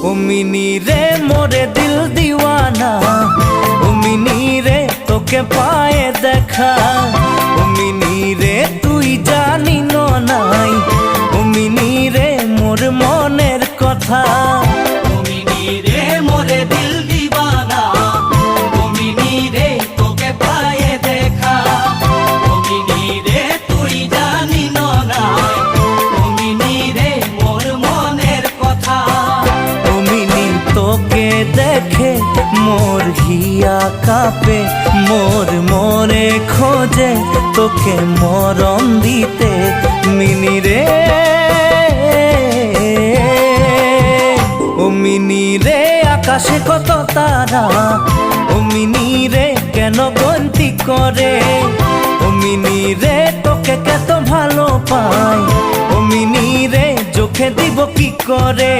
ও mini রে মোরে দিল দিওয়ানা, ও মিনি রে তোকে পায়ে দেখা, ও মিনি রে তুই জানি নাই, ও মিনি রে মোর মনের কথা। ও মিনি রে মোরে দিল দিওয়ানা, ও মিনি রে তোকে পায়ে দেখা, ও মিনি রে তুই জানি নাই, ও মিনি রে মোর মনের কথা। ও মিনি তোকে দেখে মোর হিয়া কাঁপে, মোর মনে খোঁজে তোকে মরণ দিতে মিনি রে। ও মিনি রে আকাশে কত তারা, ও মিনি রে কেন গন্তি করে, ও মিনি রে তোকে কত ভালো পাই, ও মিনি রে চোখে দিব কি করে।